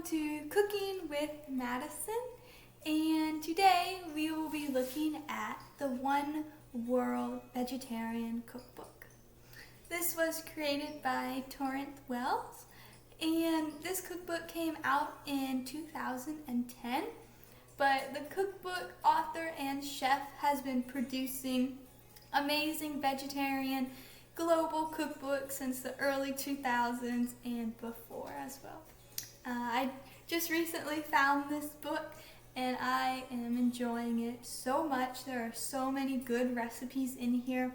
welcome to Cooking with Madison, and today we will be looking at the One World Vegetarian Cookbook. This was created by Torrent Wells, and this cookbook came out in 2010, but the cookbook author and chef has been producing amazing vegetarian global cookbooks since the early 2000s and before as well. I just recently found this book and I am enjoying it so much. There are so many good recipes in here.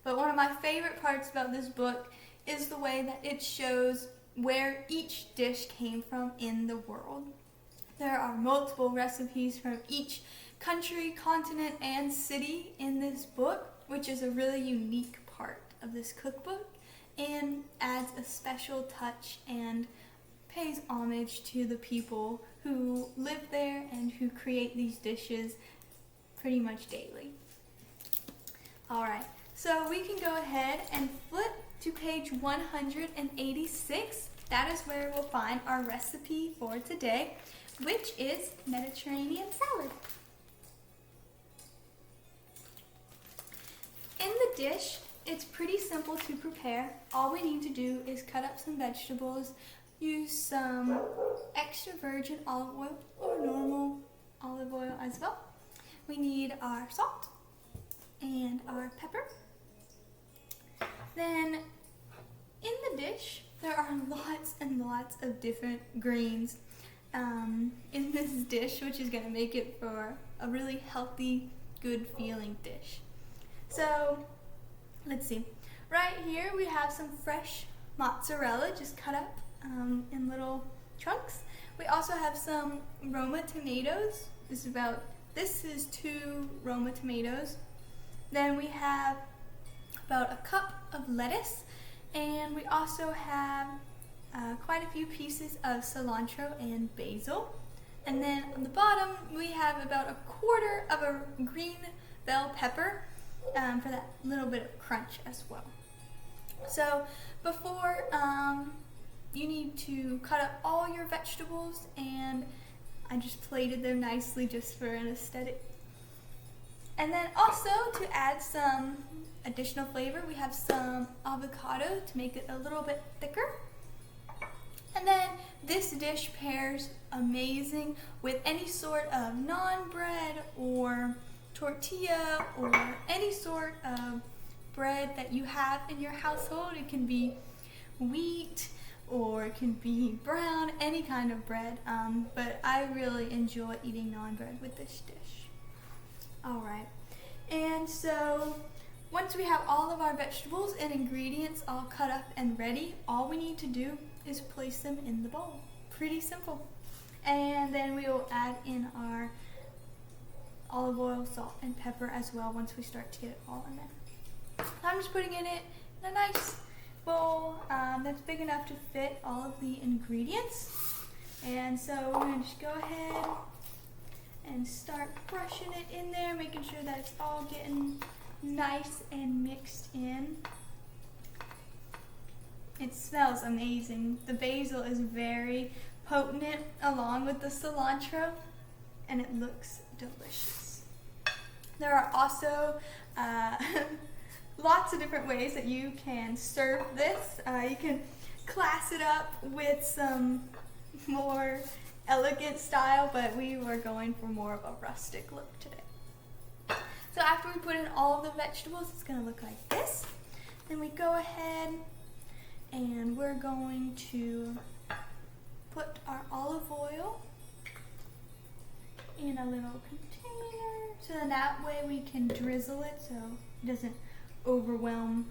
But one of my favorite parts about this book is the way that it shows where each dish came from in the world. There are multiple recipes from each country, continent, and city in this book, which is a really unique part of this cookbook and adds a special touch and pays homage to the people who live there and who create these dishes pretty much daily. Alright, so we can go ahead and flip to page 186. That is where we'll find our recipe for today, which is Mediterranean salad. In the dish, it's pretty simple to prepare. All we need to do is cut up some vegetables, use some extra virgin olive oil or normal olive oil as well. We need our salt and our pepper. Then in the dish, there are lots and lots of different greens in this dish, which is going to make it for a really healthy, good feeling dish. So let's see. Right here we have some fresh mozzarella just cut up in little chunks. We also have some Roma tomatoes. This is 2 Roma tomatoes. Then we have about a cup of lettuce, and we also have quite a few pieces of cilantro and basil. And then on the bottom we have about a quarter of a green bell pepper for that little bit of crunch as well. So before you need to cut up all your vegetables, and I just plated them nicely just for an aesthetic. And then also to add some additional flavor, we have some avocado to make it a little bit thicker. And then this dish pairs amazing with any sort of naan bread or tortilla or any sort of bread that you have in your household. It can be wheat or it can be brown, any kind of bread, but I really enjoy eating naan bread with this dish. Alright, and so once we have all of our vegetables and ingredients all cut up and ready, all we need to do is place them in the bowl. Pretty simple. And then we will add in our olive oil, salt, and pepper as well once we start to get it all in there. I'm just putting it in a nice bowl that's big enough to fit all of the ingredients. And so we're going to just go ahead and start brushing it in there, making sure that it's all getting nice and mixed in. It smells amazing. The basil is very potent along with the cilantro, and it looks delicious. There are also lots of different ways that you can serve this. You can class it up with some more elegant style, but we were going for more of a rustic look today. So after we put in all of the vegetables, it's going to look like this. Then we go ahead and we're going to put our olive oil in a little container, so then that way we can drizzle it so it doesn't overwhelm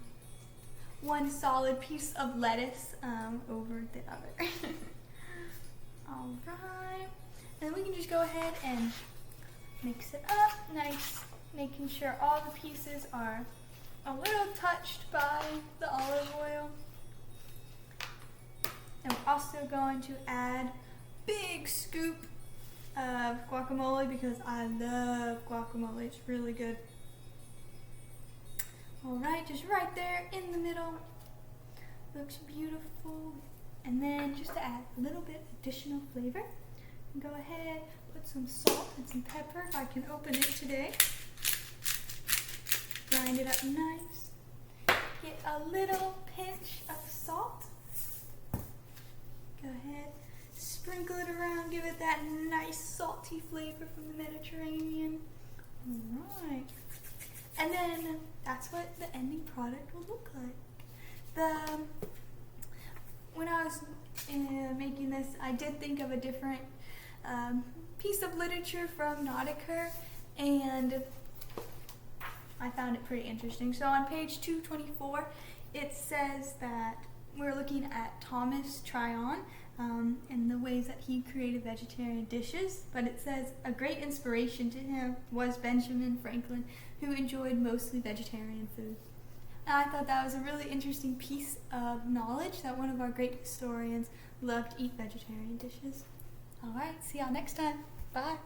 one solid piece of lettuce over the other. Alright, and we can just go ahead and mix it up nice, making sure all the pieces are a little touched by the olive oil. And we're also going to add big scoop of guacamole because I love guacamole. It's really good. Alright, just right there in the middle. Looks beautiful And then just to add a little bit additional flavor, go ahead, put some salt and some pepper if I can open it today. Grind it up nice. Get a little pinch of salt. Go ahead, sprinkle it around, give it that nice salty flavor from the Mediterranean. Alright. And then that's what the ending product will look like. When I was making this, I did think of a different piece of literature from Nautica, and I found it pretty interesting. So on page 224, it says that we're looking at Thomas Tryon and the ways that he created vegetarian dishes, but it says a great inspiration to him was Benjamin Franklin, who enjoyed mostly vegetarian food. And I thought that was a really interesting piece of knowledge that one of our great historians loved to eat vegetarian dishes. Alright, see y'all next time. Bye.